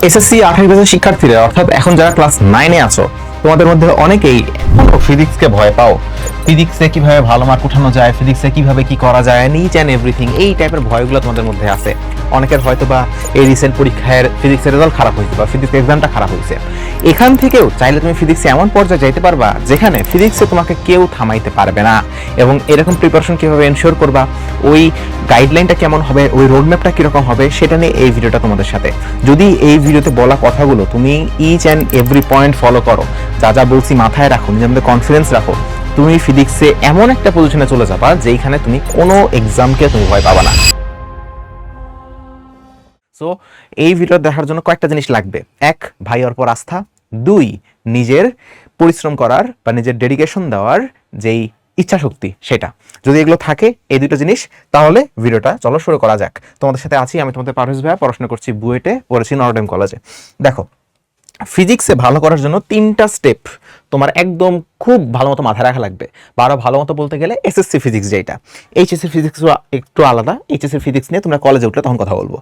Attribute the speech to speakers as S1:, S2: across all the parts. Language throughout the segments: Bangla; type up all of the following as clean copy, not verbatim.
S1: এসএসসি 28 বছর শিক্ষার্থীরা অর্থাৎ এখন যারা ক্লাস 9-এ আছো, তোমাদের মধ্যে অনেকেই ফিজিক্সকে ভয় পাও। ফিজিক্সে কিভাবে ভালো মার্ক উঠানো যায়, ফিজিক্সে কিভাবে কি করা যায়, ইচ অ্যান্ড এভরিথিং, এই টাইপের ভয়গুলো তোমাদের মধ্যে আছে। অনেকের হয়তো বা এই রিসেন্ট পরীক্ষার ফিজিক্সের রেজাল্ট খারাপ হয়েছে বা ফিজিক্স এক্সামটা খারাপ হয়েছে। এখান থেকেও চাইলে তুমি ফিজিক্সে এমন পর্যায়ে যাইতে পারবা যেখানে ফিজিক্সে তোমাকে কেউ থামাইতে পারবে না। এবং এরকম প্রিপারেশন কিভাবে এনশিওর করবা, ওই গাইডলাইনটা কেমন হবে, ওই রোডম্যাপটা কিরকম হবে, সেটা নিয়ে এই ভিডিওটা তোমাদের সাথে। যদি এই ভিডিওতে বলা কথাগুলো তুমি each and every point follow করো, যা যা বলছি মাথায় রাখো, নিজের মধ্যে কনফিডেন্স রাখো, তুমি ফিজিক্সে এমন একটা পজিশনে চলে যাবা যেখানে তুমি কোনো এক্সামকে তুমি ভয় পাবা না। সো এই ভিডিও দেখার জন্য কয়েকটা জিনিস লাগবে। এক, ভাইয়ের উপর আস্থা। দুই, নিজের পরিশ্রম করার বা নিজের ডেডিকেশন দেওয়ার যেই ইচ্ছা শক্তি, সেটা যদি এগুলো থাকে, এই দুটো জিনিস, তাহলে ভিডিওটা চলো শুরু করা যাক। তোমাদের সাথে আছি আমি, তোমাদের পারভেজ ভাইয়া, পড়াশোনা করছি বুয়েটে, পড়েছি নটরডেম কলেজে। দেখো, ফিজিক্সে ভালো করার জন্য 3টা স্টেপ তোমার একদম খুব ভালো মতো মাথায় রাখা লাগবে। বা আরো ভালো মতো বলতে গেলে এসএসসি ফিজিক্স যেটা, এইচএসসি ফিজিক্স একটু আলাদা। এইচএসসি ফিজিক্স নিয়ে তোমরা কলেজে উঠলে তখন কথা বলবো।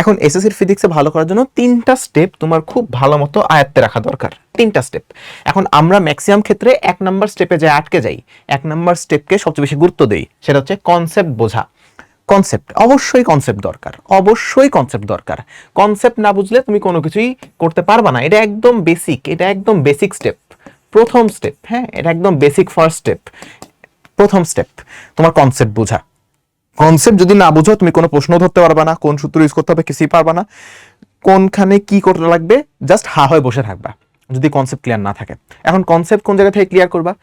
S1: এখন এসএসসি ফিজিক্সে ভালো করার জন্য 3টা স্টেপ তোমার খুব ভালো মতো আয়ত্তে রাখা দরকার। 3টা স্টেপ। এখন আমরা ম্যাক্সিমাম ক্ষেত্রে 1 নম্বর স্টেপে যে আটকে যাই, 1 নম্বর স্টেপকে সবচেয়ে বেশি গুরুত্ব দেই, সেটা হচ্ছে কনসেপ্ট বোঝা। কনসেপ্ট, অবশ্যই কনসেপ্ট দরকার, অবশ্যই কনসেপ্ট দরকার। কনসেপ্ট না বুঝলে তুমি কোনো কিছুই করতে পারবা না। এটা একদম বেসিক, এটা একদম বেসিক স্টেপ, প্রথম স্টেপ। হ্যাঁ, এটা একদম বেসিক ফার্স্ট স্টেপ, প্রথম স্টেপ তোমার কনসেপ্ট বোঝা। কনসেপ্ট যদি না বুঝো, তুমি কোনো প্রশ্ন ধরতে পারবা না, কোন সূত্র ইউজ করতে হবে কিছুই পারবা না, কোনখানে কি করতে লাগবে জাস্ট হা হয়ে বসে থাকবা যদি কনসেপ্ট ক্লিয়ার না থাকে। এখন কনসেপ্ট কোন জায়গা থেকে ক্লিয়ার করবা?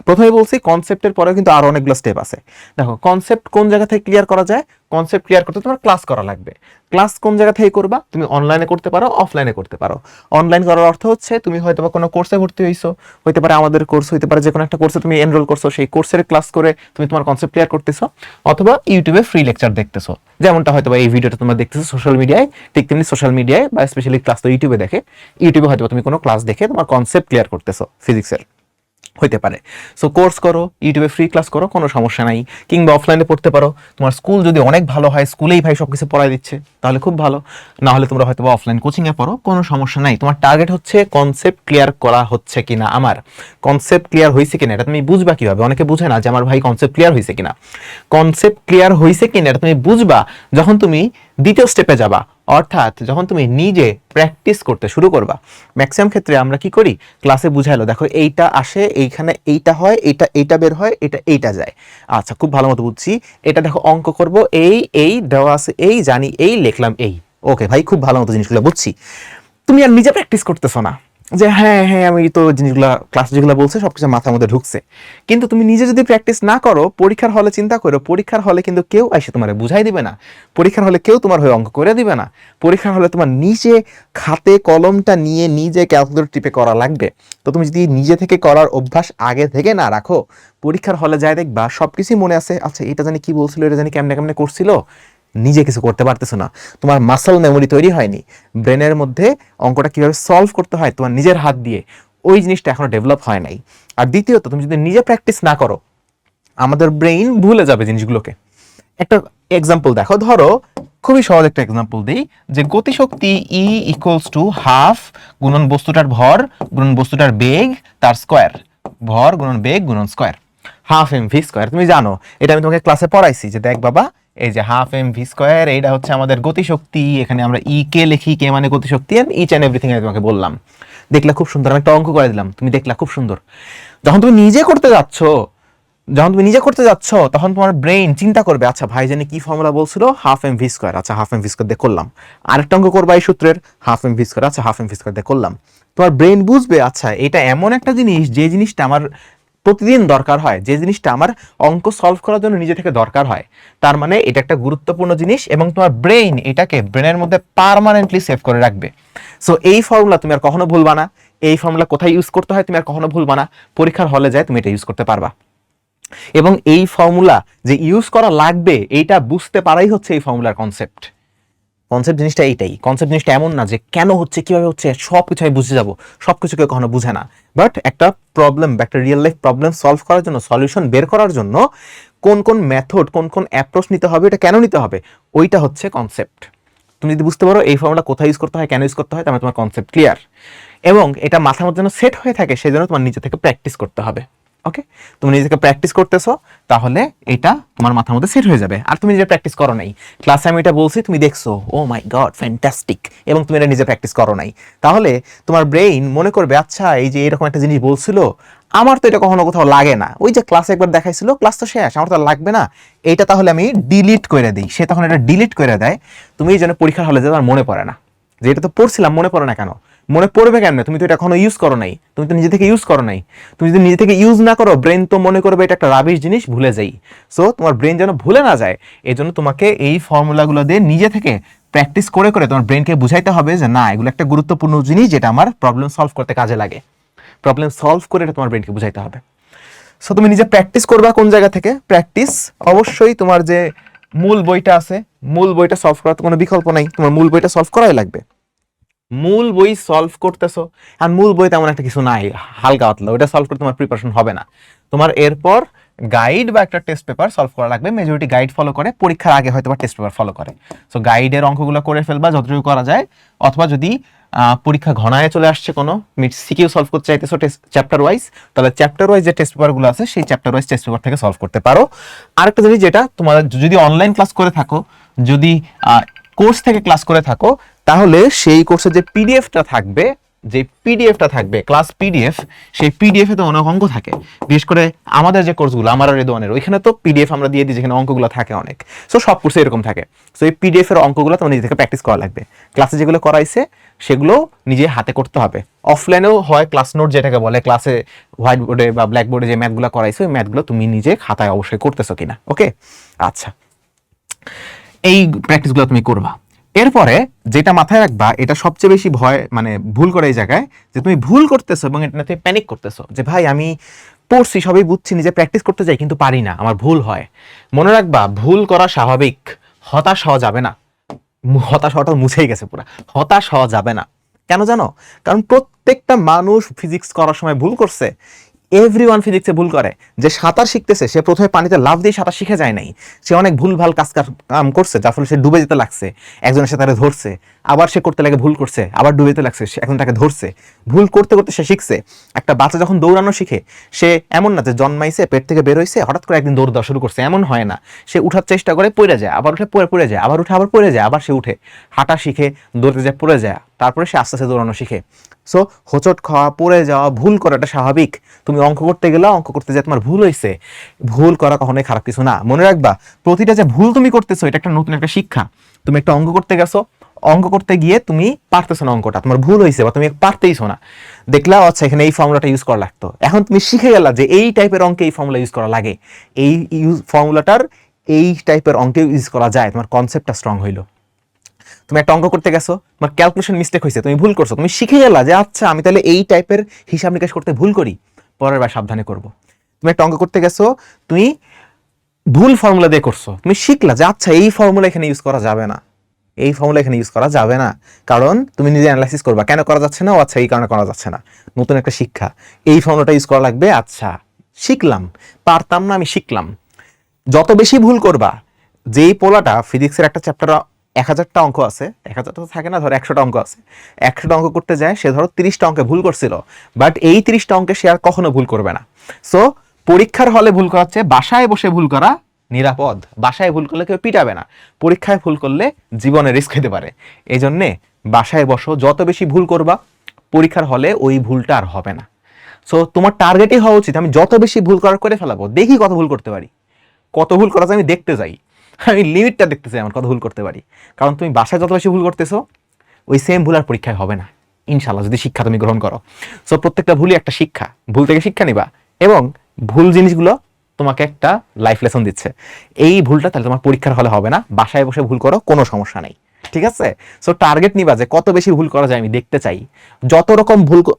S1: প্রথমে বলছি কনসেপ্টের পরেও কিন্তু আরো অনেকগুলো স্টেপ আছে। দেখো, কনসেপ্ট কোন জায়গা থেকে ক্লিয়ার করা যায়? কনসেপ্ট ক্লিয়ার করতে তোমার ক্লাস করা লাগবে। ক্লাস কোন জায়গা থেকে করবা? তুমি অনলাইনে করতে পারো, অফলাইনে করতে পারো। অনলাইন করার অর্থ হচ্ছে তুমি হয়তো বা কোনো কোর্সে ভর্তি হইছো, হইতে পারে আমাদের কোর্স, হইতে পারে যে কোনো একটা কোর্সে তুমি এনরোল করছো, সেই কোর্সের ক্লাস করে তুমি তোমার কনসেপ্ট ক্লিয়ার করতেছো, অথবা ইউটিউবে ফ্রি লেকচার দেখতেছো, যেমনটা হয়তো বা এই ভিডিওটা তোমরা দেখতেছো সোশ্যাল মিডিয়ায়। ঠিক তেমনি সোশ্যাল মিডিয়ায় বা স্পেশালি ক্লাস তো ইউটিউবে দেখে, ইউটিউবে হয়তো তুমি কোনো ক্লাস দেখে তোমার কনসেপ্ট ক্লিয়ার করতেছো ফিজিক্সের, হইতে পারে। সো কোর্স করো, ইউটিউবে ফ্রি ক্লাস করো, কোনো সমস্যা নাই। কিংবা অফলাইনে পড়তে পারো। তোমার স্কুল যদি অনেক ভালো হয়, স্কুলেই ভাই সবকিছু পড়াই দিচ্ছে, তাহলে খুব ভালো। না হলে তোমরা হয়তো অফলাইন কোচিংয়ে পড়ো, কোনো সমস্যা নাই। তোমার টার্গেট হচ্ছে কনসেপ্ট ক্লিয়ার করা হচ্ছে কিনা, আমার কনসেপ্ট ক্লিয়ার হয়েছে কিনা, এটা তুমি বুঝবা কিভাবে? অনেকে বুঝে না যে আমার ভাই কনসেপ্ট ক্লিয়ার হয়েছে কিনা। কনসেপ্ট ক্লিয়ার হয়েছে কিনা এটা তুমি বুঝবা যখন তুমি দ্বিতীয় স্টেপে যাবা, অর্থাৎ যখন তুমি নিজে প্র্যাকটিস করতে শুরু করবা। ম্যাক্সিমাম ক্ষেত্রে আমরা কি করি, ক্লাসে বুঝাইলো, দেখো এইটা আসে, এইখানে এইটা হয়, এইটা বের হয়, এইটা যায়। আচ্ছা, খুব ভালো মতো বুঝছি। এটা দেখো অঙ্ক করব, এই দেওয়া আছে, এই জানি, এই লিখলাম, এই ওকে ভাই, খুব ভালো মতো জিনিসগুলো বুঝছি। তুমি আর নিজে প্র্যাকটিস করতেছো না যে হ্যাঁ হ্যাঁ আমি তো জিনিসগুলো ক্লাস যেগুলো বলছে সবকিছু মাথার মধ্যে ঢুকছে। কিন্তু তুমি নিজে যদি প্র্যাকটিস না করো, পরীক্ষার হলে চিন্তা করো, পরীক্ষার হলে কিন্তু কেউ এসে তোমার বুঝাই দিবে না, পরীক্ষার হলে কেউ তোমার হয়ে অঙ্ক করে দিবে না। পরীক্ষার হলে তোমার নিজে খাতে কলমটা নিয়ে নিজে ক্যালকুলেটর টিপে করা লাগবে। তো তুমি যদি নিজে থেকে করার অভ্যাস আগে থেকে না রাখো, পরীক্ষার হলে যায় দেখবা সবকিছুই মনে আছে, আচ্ছা এটা জানি কি বলছিল, এটা জানি কেমনে কেমনে করছিল, নিজে কিছু করতে পারতেছো না। তোমার মাসল মেমোরি তৈরি হয়নি, ব্রেনের মধ্যে অঙ্কটা কিভাবে সলভ করতে হয় তোমার নিজের হাত দিয়ে, ওই জিনিসটা এখনো ডেভেলপ হয় নাই। আর দ্বিতীয়ত, তুমি যদি নিজে প্র্যাকটিস না করো, আমাদের ব্রেইন ভুলে যাবে জিনিসগুলোকে। একটা এক্সাম্পল দেখো, ধরো খুবই সহজ একটা এক্সাম্পল দিই, যে গতিশক্তি ই ইকুয়ালস টু হাফ গুণন বস্তুটার ভর গুণন বস্তুটার বেগ তার স্কোয়ার, ভর গুণন বেগ গুণন square, half M V square. তুমি জানো, এটা আমি তোমাকে ক্লাসে পড়াইছি, যে দেখ বাবা, এই যে হাফ এম ভি স্কোয়ার, এইটা হচ্ছে আমাদের গতিশক্তি। এখানে আমরা ই কে লিখি, কে মানে গতিশক্তি, এন্ড ইচ এন্ড এভরিথিং আমি তোমাকে বললাম। দেখলা খুব সুন্দর, আমি একটা অঙ্ক করে দিলাম, তুমি দেখলা খুব সুন্দর। যখন তুমি নিজে করতে যাচ্ছ, তখন তোমার ব্রেইন চিন্তা করবে, আচ্ছা ভাই জানি কি ফর্মুলা বলছিল, হাফ এম ভি স্কোয়ার, আচ্ছা হাফ এম ভি স্কোয়ার দিয়ে করলাম। আরেকটা অঙ্ক করবা এই সূত্রের, হাফ এম ভি স্কোয়ার, আচ্ছা হাফ এম ভি স্কোয়ার দিয়ে করলাম। তোমার ব্রেইন বুঝবে, আচ্ছা এটা এমন একটা জিনিস, যে জিনিসটা আমার প্রতিদিন দরকার হয়, যে জিনিসটা আমার অঙ্ক সলভ করার জন্য নিজে থেকে দরকার হয়, তার মানে এটা একটা গুরুত্বপূর্ণ জিনিস, এবং তোমার ব্রেইন এটাকে ব্রেনের মধ্যে পার্মানেন্টলি সেভ করে রাখবে। সো এই ফর্মুলা তুমি আর কখনো ভুলবা না, এই ফর্মুলা কোথায় ইউজ করতে হয় তুমি আর কখনো ভুলবা না, পরীক্ষার হলে যায় তুমি এটা ইউজ করতে পারবা। এবং এই ফর্মুলা যে ইউজ করা লাগবে, এইটা বুঝতে পারাই হচ্ছে এই ফর্মুলার কনসেপ্ট। কনসেপ্ট জিনিসটা এইটাই। কনসেপ্ট জিনিসটা এমন না যে কেন হচ্ছে, কিভাবে হচ্ছে, সব কিছু আমি বুঝে যাবো, সব কিছু কেউ কখনো বুঝে না। বাট একটা প্রবলেম বা একটা রিয়েল লাইফ প্রবলেম সলভ করার জন্য, সলিউশন বের করার জন্য কোন কোন মেথড, কোন কোন অ্যাপ্রোচ নিতে হবে, এটা কেন নিতে হবে, ওইটা হচ্ছে কনসেপ্ট। তুমি যদি বুঝতে পারো এই ফর্মুলা কোথায় ইউজ করতে হয়, কেন ইউজ করতে হয়, তাহলে তোমার কনসেপ্ট ক্লিয়ার। এবং এটা মাথার মধ্যে যেন সেট হয়ে থাকে, সেই জন্য তোমার নিজে থেকে প্র্যাকটিস করতে হবে। ওকে, তুমি নিজেকে প্র্যাকটিস করতেছো, তাহলে এটা তোমার মাথার মধ্যে সেট হয়ে যাবে। আর তুমি নিজে প্র্যাকটিস করো নাই, ক্লাসে আমি এটা বলছি, তুমি দেখছো ও মাই গড ফ্যান্টাস্টিক, এবং তুমি এটা নিজে প্র্যাকটিস করো নাই, তাহলে তোমার ব্রেইন মনে করবে আচ্ছা এই যে এরকম একটা জিনিস বলছিল, আমার তো এটা কখনো কোথাও লাগে না, ওই যে ক্লাসে একবার দেখাইছিল, ক্লাস তো শেষ, আমার তো লাগবে না, এইটা তাহলে আমি ডিলিট করে দিই। সে তখন এটা ডিলিট করে দেয়। তুমি এই জন্য পরীক্ষার হলে যে তোমার মনে পড়ে না, যে এটা তো পড়ছিলাম, মনে পড়ে না কেন? মনে পড়বে কেন? তুমি তো এটা এখনো ইউজ করো নাই, তুমি তো নিজে থেকে ইউজ করো নাই। তুমি যদি নিজে থেকে ইউজ না করো, ব্রেন তো মনে করবে এটা একটা রাবিশ জিনিস, ভুলে যাই। সো তোমার ব্রেন যেন ভুলে না যায়, এই জন্য তোমাকে এই ফর্মুলাগুলো দিয়ে নিজে থেকে প্র্যাকটিস করে করে তোমার ব্রেনকে বুঝাইতে হবে যে না, এগুলো একটা গুরুত্বপূর্ণ জিনিস যেটা আমার প্রবলেম সলভ করতে কাজে লাগে। প্রবলেম সলভ করে এটা তোমার ব্রেনকে বুঝাইতে হবে। সো তুমি নিজে প্র্যাকটিস করবা কোন জায়গা থেকে? প্র্যাকটিস অবশ্যই তোমার যে মূল বইটা আছে, মূল বইটা সলভ করার তো কোনো বিকল্প নাই, তোমার মূল বইটা সলভ করাই লাগবে। মূল বই সলভ করতেছো, আর মূল বই তেমন একটা কিছু নাই, হালকা পাতলা, ওটা সলভ করতে তোমার প্রিপারেশন হবে না। তোমার এরপর গাইড বা একটা টেস্ট পেপার সলভ করা লাগবে। মেজরিটি গাইড ফলো করে, পরীক্ষার আগে হয়তো বা টেস্ট পেপার ফলো করে। সো গাইডের অঙ্কগুলো করে ফেলবা যতটুকু করা যায়, অথবা যদি পরীক্ষা ঘনায় চলে আসছে কোনো, সিকিউ সলভ করতে চাইতেছো চ্যাপ্টার ওয়াইজ, তাহলে চ্যাপ্টার ওয়াইজ যে টেস্ট পেপারগুলো আছে সেই চ্যাপ্টার ওয়াইজ টেস্ট পেপার থেকে সলভ করতে পারো। আরেকটা জিনিস, যেটা তোমার যদি অনলাইন ক্লাস করে থাকো, যদি কোর্স থেকে ক্লাস করে থাকো, তাহলে সেই কোর্সের যে পিডিএফটা থাকবে, যে পিডিএফটা থাকবে ক্লাস পিডিএফ, সেই পিডিএফে তো অনেক অঙ্ক থাকে। বিশেষ করে আমাদের যে কোর্সগুলো, আমার আর রেদওয়ানের, ওইখানে তো পিডিএফ আমরা দিয়ে দিই যেখানে অঙ্কগুলো থাকে অনেক। সো সব কোর্সে এরকম থাকে। সো এই পিডিএফ এর অঙ্কগুলো তোমার নিজে থেকে প্র্যাকটিস করা লাগবে। ক্লাসে যেগুলো করাইছে সেগুলো নিজে হাতে করতে হবে। অফলাইনেও হয় ক্লাস নোট যেটাকে বলে, ক্লাসে হোয়াইট বোর্ডে বা ব্ল্যাক বোর্ডে যে ম্যাথগুলো করাইছে, ওই ম্যাথগুলো তুমি নিজে খাতায় অবশ্যই করতেছো কিনা। ওকে, আচ্ছা, এই প্র্যাকটিসগুলো তুমি করবা। এরপরে যেটা মাথায় রাখবা, এটা সবচেয়ে বেশি ভয় মানে ভুল করে এই জায়গায়, যে তুমি ভুল করতেছো এবং এটা তুমি প্যানিক করতেছো যে ভাই আমি পড়ছি, সবই বুঝছি, নিজে প্র্যাকটিস করতে যাই কিন্তু পারি না, আমার ভুল হয়। মনে রাখবা, ভুল করা স্বাভাবিক, হতাশ হওয়া যাবে না। হতাশ হওয়াটা মুছেই গেছে পুরো, হতাশ হওয়া যাবে না। কেন জানো? কারণ প্রত্যেকটা মানুষ ফিজিক্স করার সময় ভুল করছে। এভরিওয়ান ফিজিক্সে ভুল করে। যে সাঁতার শিখতেছে, সে প্রথমে পানিতে লাফ দিয়ে সাঁতার শিখে যায় নাই, সে অনেক ভুলভাল কাম করছে, যার ফলে সে ডুবে যেতে লাগছে, একজন এসে তাকে ধরছে, আবার সে করতে লাগে ভুল করছে, আবার ডুবে যেতে লাগছে, এখন তাকে ধরছে, ভুল করতে করতে সে শিখছে। একটা বাচ্চা যখন দৌড়ানো শিখে, সে এমন না যে জন্মাইছে পেট থেকে বের হইছে হঠাৎ করে একদিন দৌড় দেওয়া শুরু করছে, এমন হয় না। সে উঠার চেষ্টা করে, পড়ে যায়, আবার উঠে পড়ে যায়, আবার উঠে আবার পড়ে যায়, আবার সে উঠে, হাঁটা শিখে, দৌড়তে যায়, পড়ে যায়, তারপরে সে আস্তে আস্তে দৌড়ানো শিখে। সো হোঁচট খাওয়া, পড়ে যাওয়া, ভুল করাটা স্বাভাবিক। তুমি অঙ্ক করতে গেলে, অঙ্ক করতে যে তোমার ভুল হয়েছে, ভুল করা কখনোই খারাপ কিছু না। মনে রাখবা, প্রতিটা যে ভুল তুমি করতেছো, এটা একটা নতুন একটা শিক্ষা। তুমি একটা অঙ্ক করতে গেছো, অঙ্ক করতে গিয়ে তুমি পারতেছো না, অঙ্কটা তোমার ভুল হয়েছে বা তুমি পারতেইছো না, দেখলা আচ্ছা এখানে এই ফর্মুলাটা ইউজ করা লাগতো, এখন তুমি শিখে গেলা যে এই টাইপের অঙ্কে এই ফর্মুলা ইউজ করা লাগে, এই ফর্মুলাটার এই টাইপের অঙ্কে ইউজ করা যায়, তোমার কনসেপ্টটা স্ট্রং হইলো। তুমি একটা অঙ্ক করতে গেছো, তোমার ক্যালকুলেশন মিস্টেক হয়েছে, তুমি ভুল করছো, তুমি শিখে গেলা যে আচ্ছা আমি তাহলে এই টাইপের হিসাব নিকাশ করতে ভুল করি, পরের বার সাবধানে করব। তুমি একটা অঙ্ক করতে গেছো, তুমি ভুল ফর্মুলা দিয়ে করছো, তুমি শিখলা যে আচ্ছা এই ফর্মুলা এখানে ইউজ করা যাবে না, এই ফর্মুলা এখানে ইউজ করা যাবে না, কারণ তুমি নিজে অ্যানালাইসিস করবা কেন করা যাচ্ছে না, ও আচ্ছা এই কারণে করা যাচ্ছে না, নতুন একটা শিক্ষা, এই ফর্মুলাটা ইউজ করা লাগবে, আচ্ছা শিখলাম, পারতাম না আমি শিখলাম। যত বেশি ভুল করবা, যেই পোলাটা ফিজিক্সের একটা চ্যাপ্টার 1000টা অঙ্ক আছে, 1000টা তো থাকে না, ধরো 100টা অঙ্ক আছে, 100টা অঙ্ক করতে যায়, সে ধরো 30টা অঙ্কে ভুল করছিল, বাট এই 30টা অঙ্কে সে আর কখনো ভুল করবে না। সো পরীক্ষার হলে ভুল করা হচ্ছে, বাসায় বসে ভুল করা নিরাপদ। বাসায় ভুল করলে কেউ পিটাবে না, পরীক্ষায় ভুল করলে জীবনে রিস্ক হতে পারে। এই জন্যে বাসায় বসো, যত বেশি ভুল করবা পরীক্ষার হলে ওই ভুলটা আর হবে না। সো তোমার টার্গেটই হওয়া উচিত আমি যত বেশি ভুল করার করে ফেলাবো, দেখি কত ভুল করতে পারি, কত ভুল করা যায় আমি দেখতে যাই, আমি লিমিটটা দেখতে চাই আমার কত ভুল করতে পারি। কারণ তুমি বাসায় যত বেশি ভুল করতেছো, ওই সেম ভুল আর পরীক্ষায় হবে না ইনশাল্লাহ, যদি শিক্ষা তুমি গ্রহণ করো। সো প্রত্যেকটা ভুলই একটা শিক্ষা, ভুল থেকে শিক্ষা নিবা, এবং ভুল জিনিসগুলো তোমাকে একটা লাইফ লেসন দিচ্ছে। এই ভুলটা তাহলে তোমার পরীক্ষার হলে হবে না, বাসায় বসে ভুল করো, কোনো সমস্যা নেই, ঠিক আছে? সো টার্গেট নিবা যে কত বেশি ভুল করা যায় আমি দেখতে চাই, যত রকম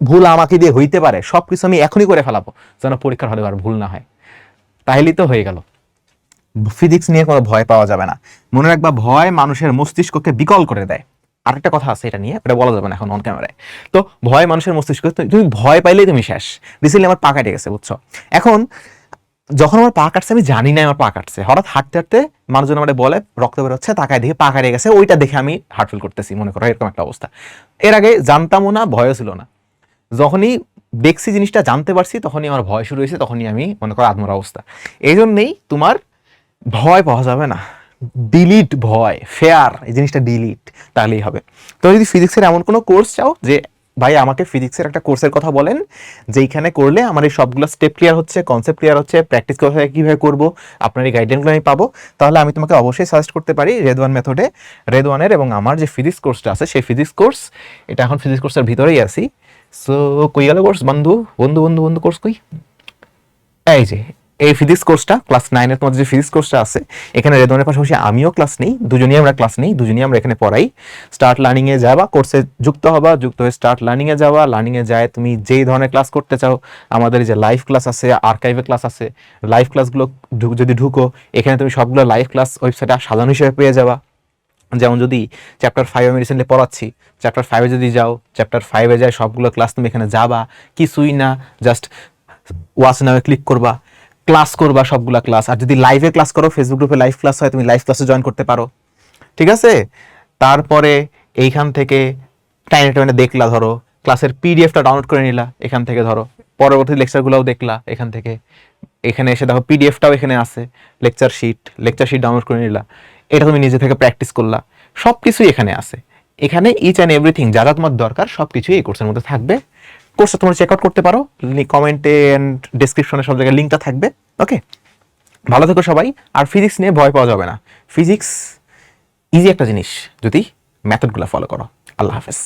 S1: ভুল আমাকে দিয়ে হইতে পারে সব কিছু আমি এখনই করে ফেলাবো, যেন পরীক্ষার হলে আর ভুল না হয়। তাহলেই তো হয়ে গেল। ফিজিক্স নিয়ে কোনো ভয় পাওয়া যাবে না। মনে রাখবা, ভয় মানুষের মস্তিষ্ককে বিকল করে দেয়। আরেকটা কথা আছে এটা নিয়ে, এটা বলা যাবে না এখন অন ক্যামেরায়। তো ভয় মানুষের মস্তিষ্ক, তুমি ভয় পাইলেই তুমি শেষ। রিসেন্টলি আমার পা কেটে গেছে, বুঝছো? এখন যখন আমার পা কাটছে আমি জানি না আমার পা কাটছে, হঠাৎ হাঁটতে হাঁটতে মানুষজন আমার বলে রক্ত বেরোচ্ছে, তাকায় দেখে পা কাটে গেছে, ওইটা দেখে আমি হার্ট ফিল করতেছি, মনে করো এরকম একটা অবস্থা। এর আগে জানতামও না, ভয়ও ছিল না। যখনই দেখছি জিনিসটা জানতে পারছি তখনই আমার ভয় শুরু হয়েছে, তখনই আমি মনে করো আত্মরা অবস্থা। এই জন্যেই তোমার ভয় পাওয়া যাবে না, ডিলিট ভয়, ফেয়ার, এই জিনিসটা ডিলিট, তাহলেই হবে। তো যদি ফিজিক্সের এমন কোনো কোর্স চাও যে ভাই আমাকে ফিজিক্সের একটা কোর্সের কথা বলেন যেইখানে করলে আমার এই সবগুলো স্টেপ ক্লিয়ার হচ্ছে, কনসেপ্ট ক্লিয়ার হচ্ছে, প্র্যাকটিস কোথায় কীভাবে করবো, আপনার এই গাইডলাইনগুলো আমি পাবো, তাহলে আমি তোমাকে অবশ্যই সাজেস্ট করতে পারি রেদওয়ান মেথডে। রেদওয়ানের এবং আমার যে ফিজিক্স কোর্সটা আছে সেই ফিজিক্স কোর্স, এটা এখন ফিজিক্স কোর্সের ভিতরেই আছি। সো কই গেল কোর্স, বন্ধু বন্ধু বন্ধু বন্ধু কোর্স কই, এই যে এই ফিজিক্স কোর্সটা ক্লাস 9 এর তোমাদের যে ফিজিক্স কোর্সটা আছে, এখানে রেদওয়ানের পাশাপাশি আমিও ক্লাস নেই, দুজনেই আমরা ক্লাস নেই, দুজনেই আমরা এখানে পড়াই। স্টার্ট লার্নিং এ যাবা, কোর্সে যুক্ত হবা, যুক্ত হয়ে স্টার্ট লার্নিং এ যাওয়া, লার্নিং এ যায় তুমি যেই ধরনের ক্লাস করতে চাও, আমাদের যে লাইভ ক্লাস আছে, আর্কাইভে ক্লাস আছে, লাইভ ক্লাসগুলো যদি ঢুকো এখানে তুমি সবগুলো লাইভ ক্লাস ওয়েবসাইটে সাজানো হিসেবে পেয়ে যাবা। যেমন যদি চ্যাপ্টার 5 আমি রিসেন্টলি পড়াচ্ছি, চ্যাপ্টার 5 যদি যাও, চ্যাপ্টার 5 যায় সবগুলো ক্লাস তুমি এখানে যাবা, কিছুই না, জাস্ট ওয়াচ নামে ক্লিক করবা, ক্লাস করবা সবগুলা ক্লাস। আর যদি লাইভে ক্লাস করো, ফেসবুক গ্রুপে লাইভ ক্লাস হয়, তুমি লাইভ ক্লাসে জয়েন করতে পারো, ঠিক আছে। তারপরে এইখান থেকে টাইনে টাইনে দেখলা, ধরো ক্লাসের পিডিএফটা ডাউনলোড করে নিলা এখান থেকে, ধরো পরবর্তী লেকচারগুলোও দেখলা এখান থেকে, এখানে এসে দেখো পিডিএফটাও এখানে আছে, লেকচার শিট ডাউনলোড করে নিলা, এটা তুমি নিজে থেকে প্র্যাকটিস করলা, সব কিছুই এখানে আছে। এখানে ইচ অ্যান্ড এভরিথিং যা যা তোমার দরকার সব কিছুই এই কোর্সের মধ্যে থাকবে। কোর্সটা তোমরা চেক আউট করতে পারো, কমেন্টে অ্যান্ড ডিসক্রিপশনে সব জায়গায় লিঙ্কটা থাকবে। ওকে, ভালো থেকো সবাই। আর ফিজিক্স নিয়ে ভয় পাওয়া যাবে না, ফিজিক্স ইজি একটা জিনিস যদি মেথডগুলো ফলো করো। আল্লাহ হাফেজ।